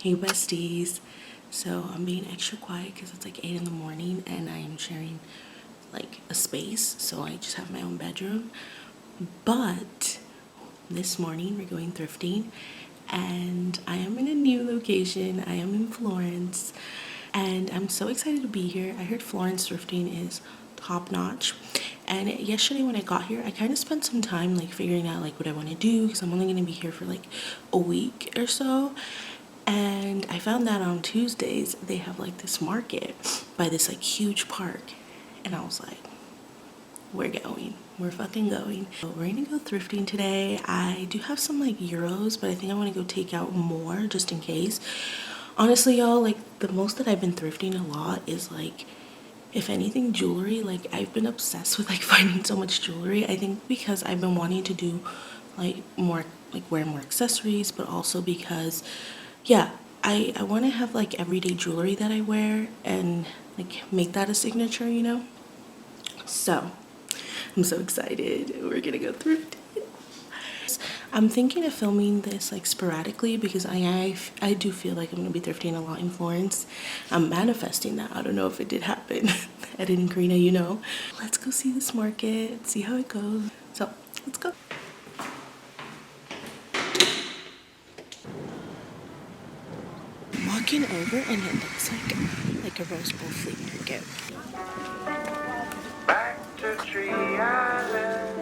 Hey besties. So I'm being extra quiet because it's like 8 in the morning and I am sharing like a space, so I just have my own bedroom. But this morning we're going thrifting and I am in a new location. I am in Florence and I'm so excited to be here. I heard Florence thrifting is top notch. And yesterday when I got here, I kind of spent some time like figuring out like what I want to do because I'm only going to be here for like a week or so. And I found that on Tuesdays they have like this market by this like huge park, and I was like, we're going, we're fucking going. So we're gonna go thrifting today. I do have some like euros, but I think I want to go take out more just in case. Honestly, y'all, like the most that I've been thrifting a lot is like, if anything, jewelry. Like I've been obsessed with like finding so much jewelry. I think because I've been wanting to do like more, like wear more accessories, but also because yeah, I want to have like everyday jewelry that I wear and like make that a signature, you know? So I'm so excited. We're gonna go thrift. I'm thinking of filming this like sporadically because I do feel like I'm gonna be thrifting a lot in Florence. I'm manifesting that. I don't know if it did happen. Ed and Karina, you know. Let's go see this market, see how it goes. So let's go. I'm walking over and it looks like a Rose Bowl flea market. Back to Tree Island,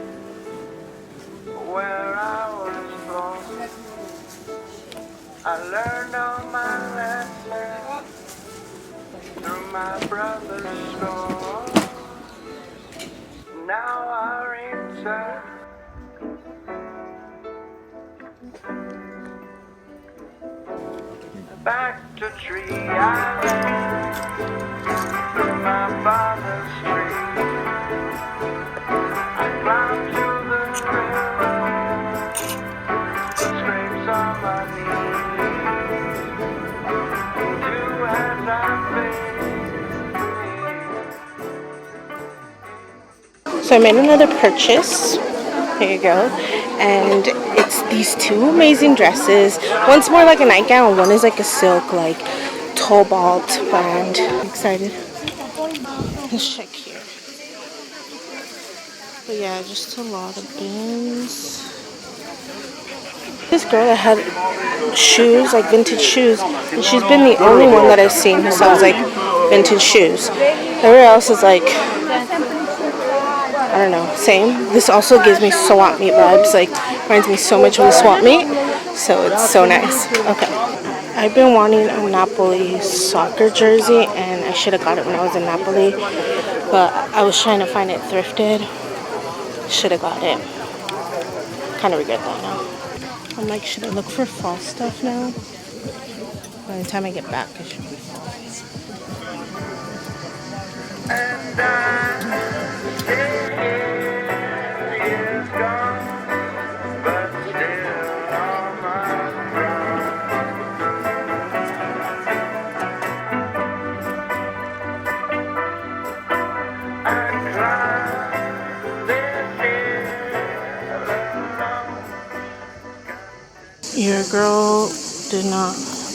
where I was born. I learned all my lessons through my brother's scorn. Now I return. Back to Tree Island, through my father's tree. I climbed to the river, the scrapes on my knees. Do as I please. So I made another purchase. Here you go. And it's these two amazing dresses. One's more like a nightgown, one is like a silk, like cobalt band. I'm excited. Let's check here. But yeah, just a lot of bins. This girl that had shoes, like vintage shoes, and she's been the only one that I've seen who sells like vintage shoes. Everywhere else is like, I don't know, same. This also gives me swap meet vibes, like reminds me so much of the swap meet, so it's so nice. Okay, I've been wanting a Napoli soccer jersey and I should have got it when I was in Napoli, but I was trying to find it thrifted. Should have got it. Kind of regret that now. I'm like, should I look for fall stuff now? By the time I get back, it should be fall. And years gone, but still on my throne. I climb this hill alone. Your girl did not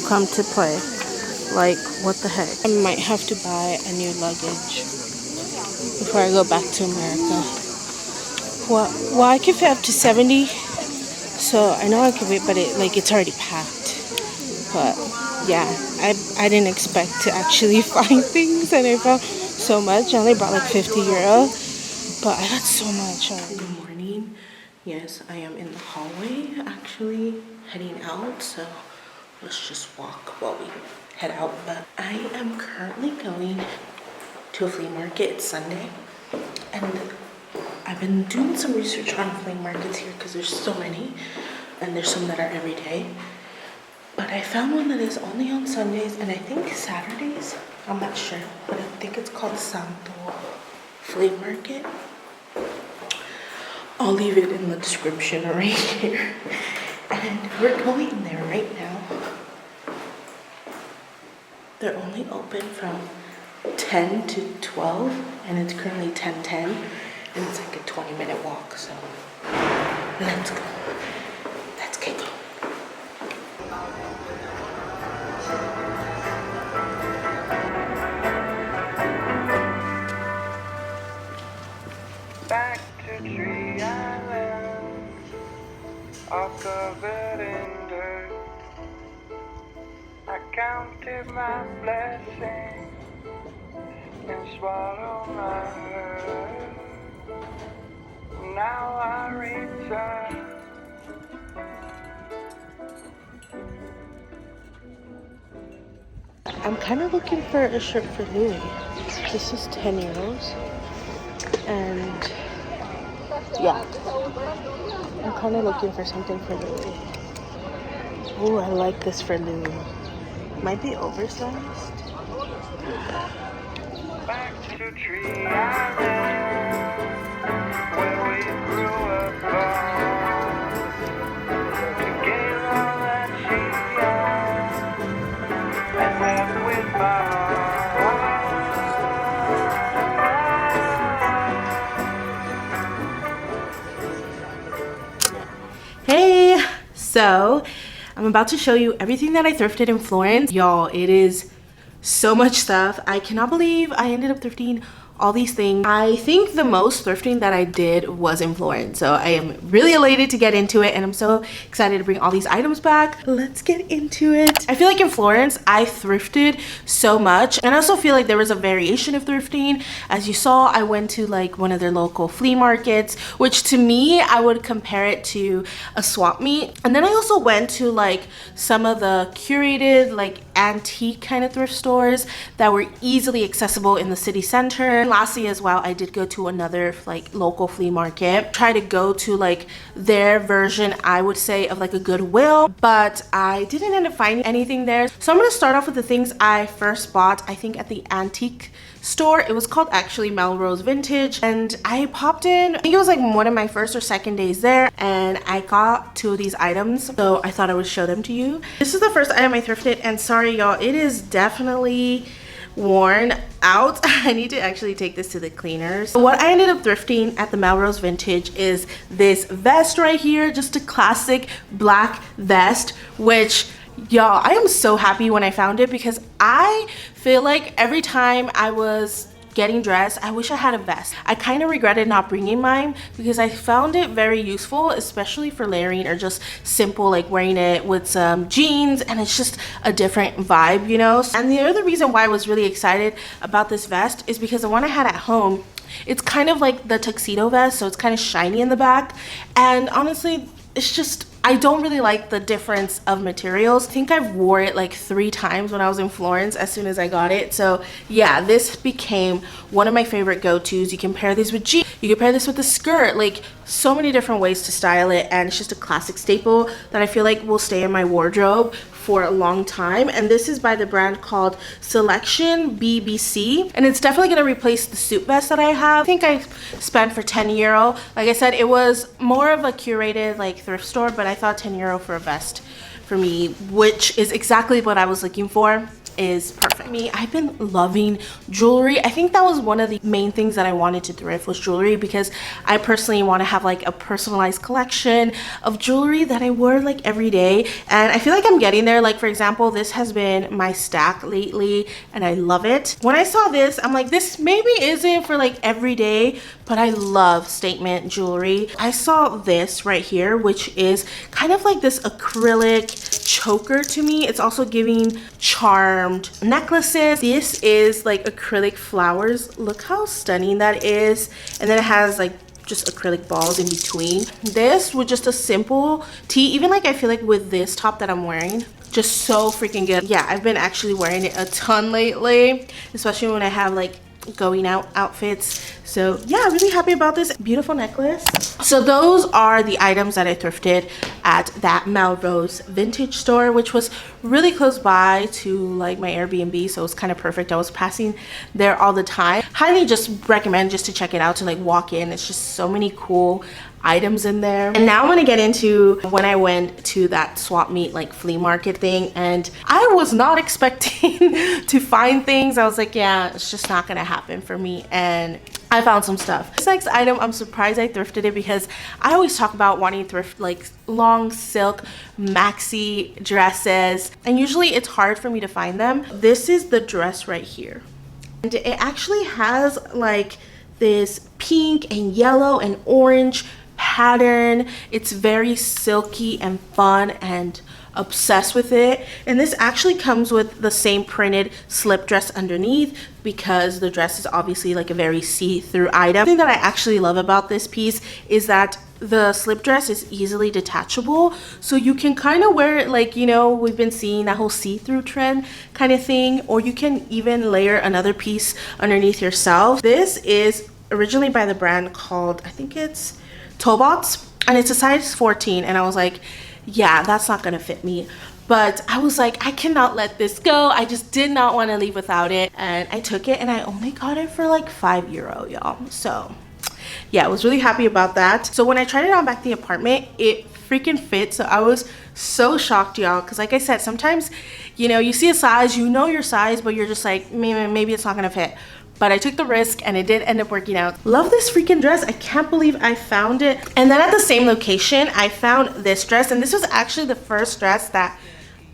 come to play. Like, what the heck? I might have to buy a new luggage before I go back to America. Well, I can fit up to 70, so I know I can fit, but it's already packed. But yeah, I didn't expect to actually find things, and I found so much. I only bought like 50 euro, but I got so much. Good morning. Yes, I am in the hallway actually heading out, so let's just walk while we head out. But I am currently going to a flea market. It's Sunday, and I've been doing some research on flea markets here because there's so many, and there's some that are every day. But I found one that is only on Sundays and I think Saturdays. I'm not sure, but I think it's called Santo Flea Market. I'll leave it in the description right here. And we're going there right now. They're only open from 10 to 12 and it's currently 10:10 and it's like a 20-minute walk, so let's go. Let's get going. counted my blessings and swallowed my hurt. Now I return. I'm kind of looking for a shirt for Louis. This is 10 euros. And yeah, I'm kind of looking for something for Louis. Oh, I like this for Louis. Might be oversized. Back to Tree Island, where we grew apart. To give all that she had, and left with my heart. Hey, so I'm about to show you everything that I thrifted in Florence. Y'all, it is so much stuff. I cannot believe I ended up thrifting all these things. I think the most thrifting that I did was in Florence, so I am really elated to get into it, and I'm so excited to bring all these items back. Let's get into it. I feel like in Florence I thrifted so much, and I also feel like there was a variation of thrifting. As you saw, I went to like one of their local flea markets, which to me I would compare it to a swap meet. And then I also went to like some of the curated like antique kind of thrift stores that were easily accessible in the city center. Lastly as well, I did go to another like local flea market, try to go to like their version, I would say, of like a Goodwill, but I didn't end up finding anything there. So I'm going to start off with the things I first bought, I think at the antique store. It was called actually Melrose Vintage, and I popped in, I think it was like one of my first or second days there, and I got two of these items, so I thought I would show them to you. This is the first item I thrifted, and sorry y'all, it is definitely worn out. I need to actually take this to the cleaners. What I ended up thrifting at the Melrose Vintage is this vest right here, just a classic black vest, which y'all, I am so happy when I found it, because I feel like every time I was getting dressed, I wish I had a vest. I kind of regretted not bringing mine because I found it very useful, especially for layering or just simple like wearing it with some jeans, and it's just a different vibe, you know. And the other reason why I was really excited about this vest is because the one I had at home, it's kind of like the tuxedo vest, so it's kind of shiny in the back, and honestly it's just, I don't really like the difference of materials. I think I wore it like 3 times when I was in Florence as soon as I got it. So yeah, this became one of my favorite go-tos. You can pair this with jeans, you can pair this with a skirt, like so many different ways to style it, and it's just a classic staple that I feel like will stay in my wardrobe for a long time. And this is by the brand called Selection BBC, and it's definitely going to replace the suit vest that I have. I think I spent for 10 euro. Like I said, it was more of a curated like thrift store, but I thought 10 euro for a vest for me, which is exactly what I was looking for, is perfect. I've been loving jewelry. I think that was one of the main things that I wanted to thrift, was jewelry, because I personally want to have like a personalized collection of jewelry that I wear like every day, and I feel like I'm getting there. Like for example, this has been my stack lately and I love it. When I saw this, I'm like, this maybe isn't for like every day, but I love statement jewelry. I saw this right here, which is kind of like this acrylic choker to me. It's also giving charmed necklaces. This is like acrylic flowers. Look how stunning that is. And then it has like just acrylic balls in between. This with just a simple tee, even like I feel like with this top that I'm wearing, just so freaking good. Yeah, I've been actually wearing it a ton lately, especially when I have like going out outfits. So yeah, really happy about this beautiful necklace. So those are the items that I thrifted at that Melrose Vintage store, which was really close by to like my Airbnb, so it was kind of perfect. I was passing there all the time. Highly just recommend just to check it out, to like walk in. It's just so many cool items in there. And now I'm gonna get into when I went to that swap meet like flea market thing, and I was not expecting to find things. I was like, yeah, it's just not gonna happen for me, and I found some stuff. This next item, I'm surprised I thrifted it, because I always talk about wanting to thrift like long silk maxi dresses, and usually it's hard for me to find them. This is the dress right here, and it actually has like this pink and yellow and orange pattern. It's very silky and fun and obsessed with it. And this actually comes with the same printed slip dress underneath, because the dress is obviously like a very see-through item. The thing that I actually love about this piece is that the slip dress is easily detachable, so you can kind of wear it like, you know, we've been seeing that whole see-through trend kind of thing, or you can even layer another piece underneath yourself. This is originally by the brand called, I think it's Tobots, and it's a size 14, and I was like, yeah, that's not gonna fit me. But I was like, I cannot let this go. I just did not want to leave without it, and I took it, and I only got it for like €5, y'all. So yeah, I was really happy about that. So when I tried it on back at the apartment, it freaking fit. So I was so shocked, y'all, because like I said, sometimes, you know, you see a size, you know your size, but you're just like, maybe it's not gonna fit. But I took the risk and it did end up working out. Love this freaking dress. I can't believe I found it. And then at the same location, I found this dress, and this was actually the first dress that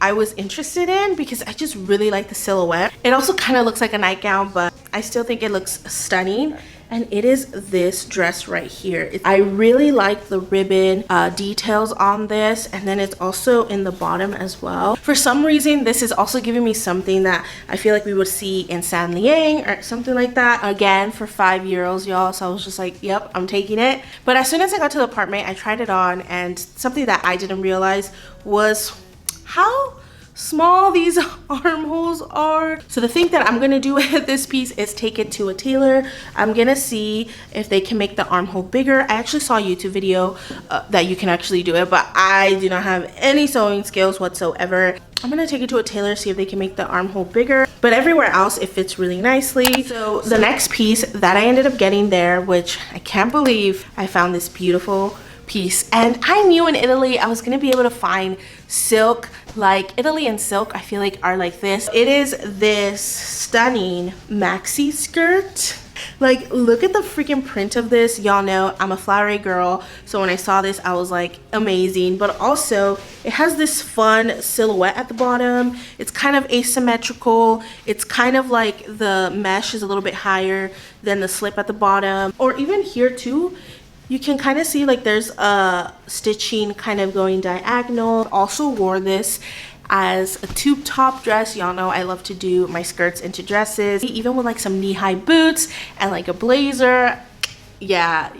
I was interested in because I just really like the silhouette. It also kind of looks like a nightgown, but I still think it looks stunning. And it is this dress right here. I really like the ribbon details on this, and then it's also in the bottom as well. For some reason, this is also giving me something that I feel like we would see in San Liang or something like that. Again, for €5, y'all. So I was just like, yep, I'm taking it. But as soon as I got to the apartment, I tried it on, and something that I didn't realize was how small these armholes are. So the thing that I'm gonna do with this piece is take it to a tailor. I'm gonna see if they can make the armhole bigger. I actually saw a YouTube video that you can actually do it, but I do not have any sewing skills whatsoever. I'm gonna take it to a tailor, see if they can make the armhole bigger, but everywhere else it fits really nicely. So the next piece that I ended up getting there, which I can't believe I found this beautiful piece, and I knew in Italy I was gonna be able to find silk. Like Italy and silk, I feel like are like this. It is this stunning maxi skirt. Like, look at the freaking print of this. Y'all know I'm a flowery girl, so when I saw this I was like, amazing. But also it has this fun silhouette at the bottom. It's kind of asymmetrical. It's kind of like the mesh is a little bit higher than the slip at the bottom, or even here too. You can kind of see like there's a stitching kind of going diagonal. Also wore this as a tube top dress. Y'all know I love to do my skirts into dresses, even with like some knee-high boots and like a blazer. Yeah.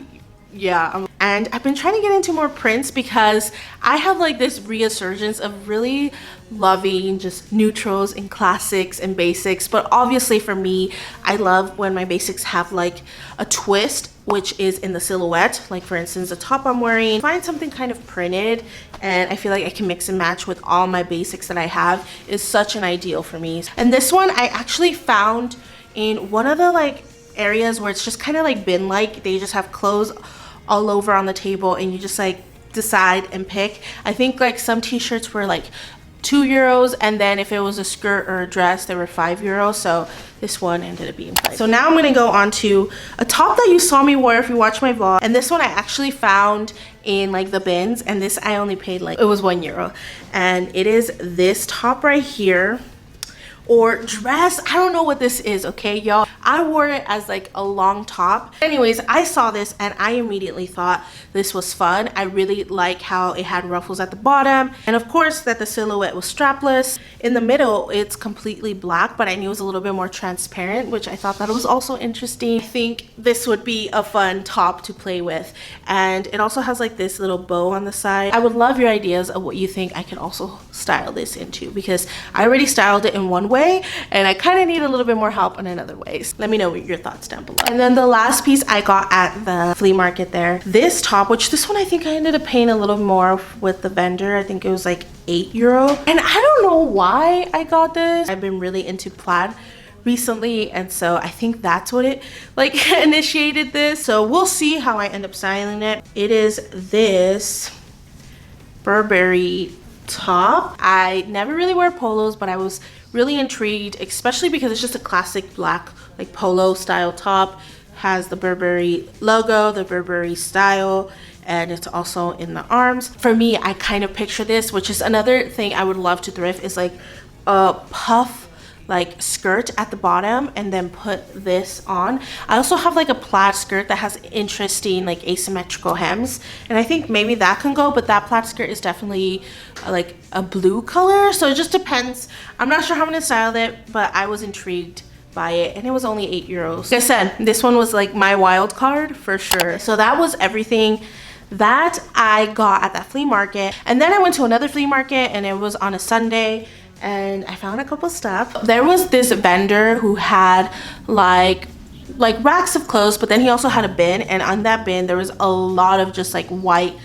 And I've been trying to get into more prints because I have like this resurgence of really loving just neutrals and classics and basics. But obviously for me, I love when my basics have like a twist, which is in the silhouette. Like for instance, the top I'm wearing, find something kind of printed, and I feel like I can mix and match with all my basics that I have is such an ideal for me. And this one I actually found in one of the like areas where it's just kind of like bin like. They just have clothes all over on the table and you just like decide and pick. I think like some t-shirts were like €2, and then if it was a skirt or a dress they were €5. So this one ended up being $5. So now I'm gonna go on to a top that you saw me wear if you watched my vlog, and this one I actually found in like the bins, and this I only paid like, it was €1, and it is this top right here, or dress. I don't know what this is, okay, y'all. I wore it as like a long top. Anyways, I saw this and I immediately thought this was fun. I really like how it had ruffles at the bottom, and of course that the silhouette was strapless. In the middle, it's completely black, but I knew it was a little bit more transparent, which I thought that was also interesting. I think this would be a fun top to play with, and it also has like this little bow on the side. I would love your ideas of what you think I could also style this into, because I already styled it in one way and I kind of need a little bit more help on another ways. Let me know your thoughts down below. And then the last piece I got at the flea market there, this top, which this one I think I ended up paying a little more with the vendor. I think it was like €8, and I don't know why I got this. I've been really into plaid recently, and so I think that's what it like initiated this. So we'll see how I end up styling it. It is this Burberry top. I never really wear polos, but I was really intrigued, especially because it's just a classic black like polo style top. Has the Burberry logo, the Burberry style, and it's also in the arms. For me, I kind of picture this, which is another thing I would love to thrift, is like a puff like skirt at the bottom and then put this on. I also have like a plaid skirt that has interesting like asymmetrical hems, and I think maybe that can go, but that plaid skirt is definitely like a blue color, so it just depends. I'm not sure how I'm gonna style it, but I was intrigued by it, and it was only €8. Like I said, this one was like my wild card for sure. So that was everything that I got at that flea market. And then I went to another flea market, and it was on a Sunday, and I found a couple stuff. There was this vendor who had like racks of clothes, but then he also had a bin, and on that bin there was a lot of just like white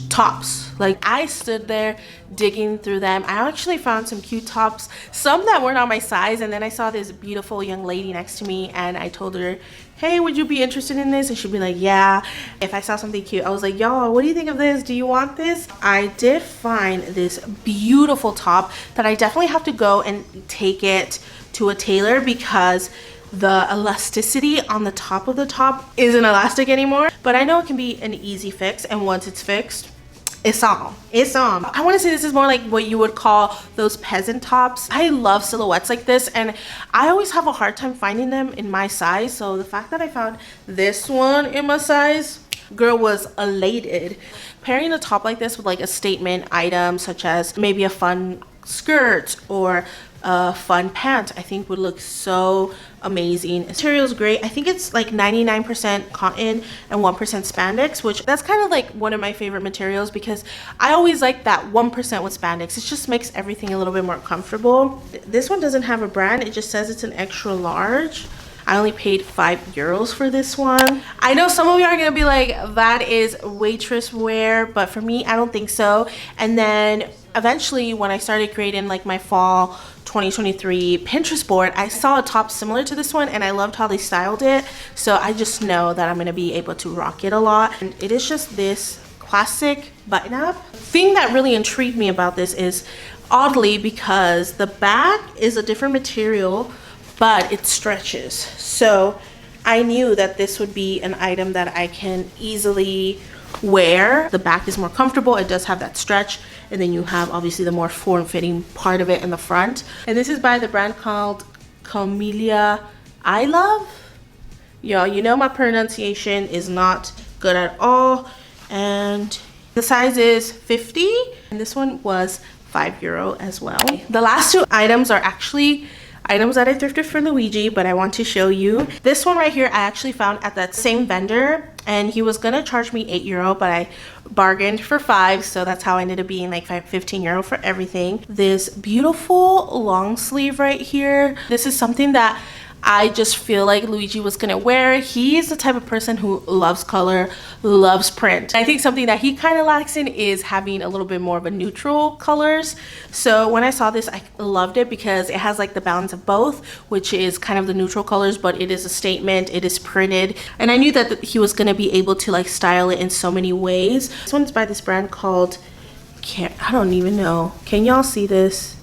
tops. Like I stood there digging through them. I actually found some cute tops, some that weren't on my size, and then I saw this beautiful young lady next to me, and I told her, hey, would you be interested in this? And she'd be like, yeah. If I saw something cute, I was like, y'all, what do you think of this? Do you want this? I did find this beautiful top that I definitely have to go and take it to a tailor, because the elasticity on the top of the top isn't elastic anymore. But I know it can be an easy fix, and once it's fixed, it's on. I want to say this is more like what you would call those peasant tops. I love silhouettes like this, and I always have a hard time finding them in my size. So the fact that I found this one in my size, girl was elated. Pairing a top like this with like a statement item, such as maybe a fun skirt or a fun pant, I think would look so amazing. Material is great. I think it's like 99% cotton and 1% spandex, which that's kind of like one of my favorite materials, because I always like that 1% with spandex. It just makes everything a little bit more comfortable. This one doesn't have a brand. It just says it's an extra large. I only paid €5 for this one. I know some of you are gonna be like, that is waitress wear, but for me, I don't think so. And then eventually when I started creating like my fall 2023 Pinterest board, I saw a top similar to this one, and I loved how they styled it. So I just know that I'm gonna be able to rock it a lot. And it is just this classic button up. The thing that really intrigued me about this is, oddly, because the back is a different material, but it stretches. So I knew that this would be an item that I can easily wear. The back is more comfortable. It does have that stretch, and then you have obviously the more form-fitting part of it in the front. And this is by the brand called Camellia I Love. Y'all, you know my pronunciation is not good at all. And the size is 50, and this one was €5 as well. The last two items are actually items that I thrifted for Luigi, but I want to show you. This one right here I actually found at that same vendor, and he was gonna charge me €8, but I bargained for 5, so that's how I ended up being like €15 for everything. This beautiful long sleeve right here. This is something that I just feel like Luigi was gonna wear. He is the type of person who loves color, loves print. I think something that he kind of lacks in is having a little bit more of a neutral colors. So when I saw this, I loved it because it has like the balance of both, which is kind of the neutral colors, but it is a statement, it is printed. And I knew that he was gonna be able to like style it in so many ways. This one's by this brand called, I don't even know. Can y'all see this?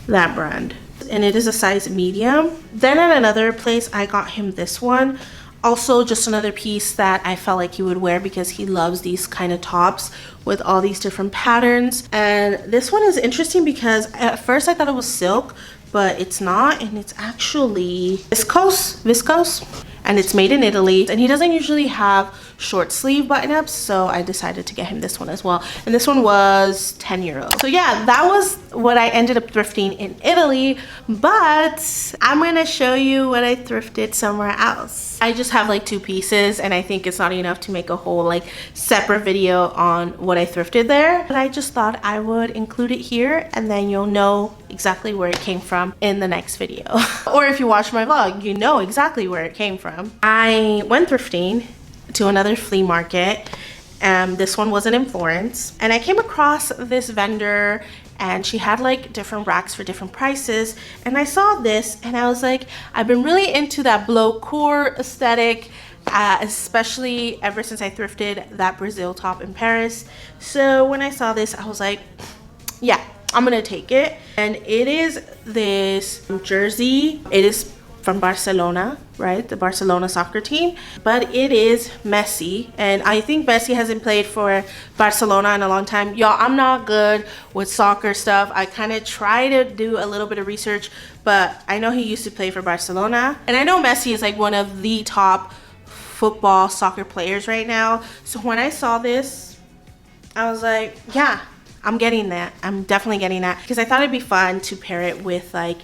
That brand. And it is a size medium. Then at another place I got him this one, also just another piece that I felt like he would wear because he loves these kind of tops with all these different patterns. And this one is interesting because at first I thought it was silk, but it's not, and it's actually viscose, and it's made in Italy. And he doesn't usually have short sleeve button-ups, so I decided to get him this one as well. And this one was €10. So yeah, that was what I ended up thrifting in Italy, but I'm gonna show you what I thrifted somewhere else. I just have like 2 pieces, and I think it's not enough to make a whole like separate video on what I thrifted there, but I just thought I would include it here, and then you'll know exactly where it came from in the next video. Or if you watch my vlog, you know exactly where it came from. I went thrifting to another flea market, and this one wasn't in Florence, and I came across this vendor, and she had like different racks for different prices, and I saw this and I was like, I've been really into that blow core aesthetic, especially ever since I thrifted that Brazil top in Paris. So when I saw this, I was like, yeah, I'm gonna take it. And it is this jersey. It is from Barcelona, right? The Barcelona soccer team. But it is messy, and I think Messi hasn't played for Barcelona in a long time. Y'all, I'm not good with soccer stuff. I kind of try to do a little bit of research, but I know he used to play for Barcelona. And I know Messi is like one of the top football soccer players right now. So when I saw this, I was like, yeah, I'm getting that. I'm definitely getting that, because I thought it'd be fun to pair it with like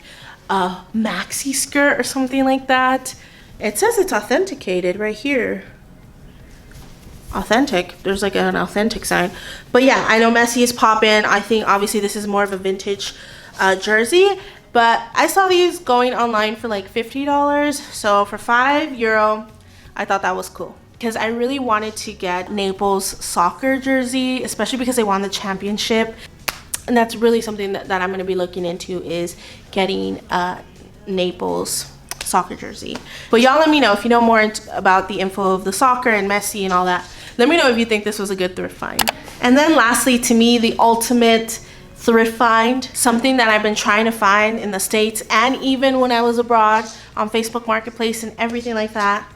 a maxi skirt or something like that. It says it's authenticated right here. Authentic. There's like an authentic sign. But yeah, I know Messi is popping. I think obviously this is more of a vintage jersey, but I saw these going online for like $50. So for €5, I thought that was cool, because I really wanted to get Naples soccer jersey, especially because they won the championship. And that's really something that I'm going to be looking into, is getting a Naples soccer jersey. But y'all let me know if you know more about the info of the soccer and Messi and all that. Let me know if you think this was a good thrift find. And then lastly, to me, the ultimate thrift find, something that I've been trying to find in the States and even when I was abroad on Facebook Marketplace and everything like that,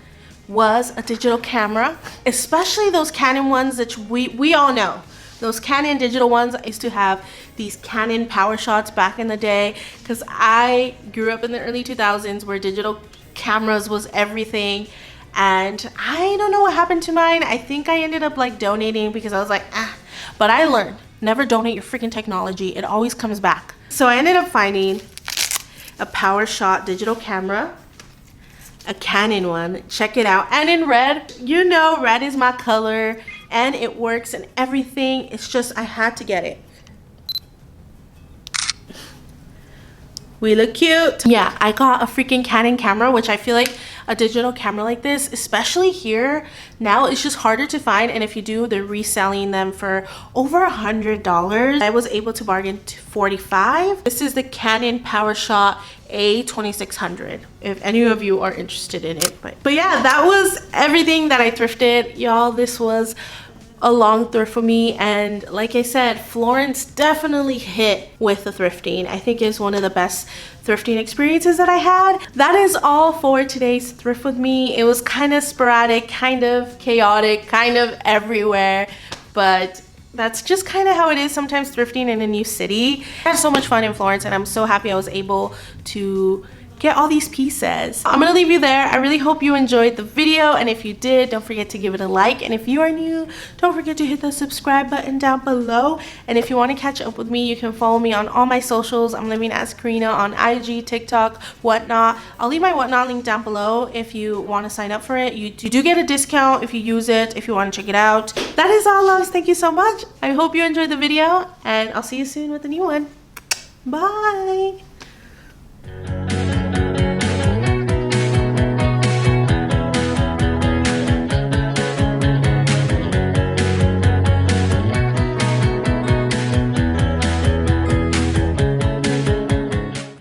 was a digital camera, especially those Canon ones that we all know. Those Canon digital ones. I used to have these Canon power shots back in the day, because I grew up in the early 2000s where digital cameras was everything. And I don't know what happened to mine. I think I ended up like donating, because I was like, ah. But I learned, never donate your freaking technology. It always comes back. So I ended up finding a power shot digital camera, a Canon one. Check it out. And in red, you know, red is my color. And it works and everything. It's just, I had to get it. We look cute. Yeah, I got a freaking Canon camera, which I feel like a digital camera like this, especially here now, it's just harder to find. And if you do, they're reselling them for over $100. I was able to bargain to $45. This is the Canon PowerShot A2600, if any of you are interested in it. But yeah, that was everything that I thrifted, y'all. This was a long thrift for me, and like I said, Florence definitely hit with the thrifting. I think it's one of the best thrifting experiences that I had. That is all for today's thrift with me. It was kind of sporadic, kind of chaotic, kind of everywhere, but that's just kind of how it is sometimes thrifting in a new city. I had so much fun in Florence, and I'm so happy I was able to get all these pieces. I'm gonna leave you there. I really hope you enjoyed the video, and if you did, don't forget to give it a like, and if you are new, don't forget to hit the subscribe button down below. And if you want to catch up with me, you can follow me on all my socials. I'm living as Karina on IG, TikTok, whatnot. I'll leave my whatnot link down below if you want to sign up for it. You do get a discount if you use it, if you want to check it out. That is all, loves. Thank you so much. I hope you enjoyed the video, and I'll see you soon with a new one. Bye.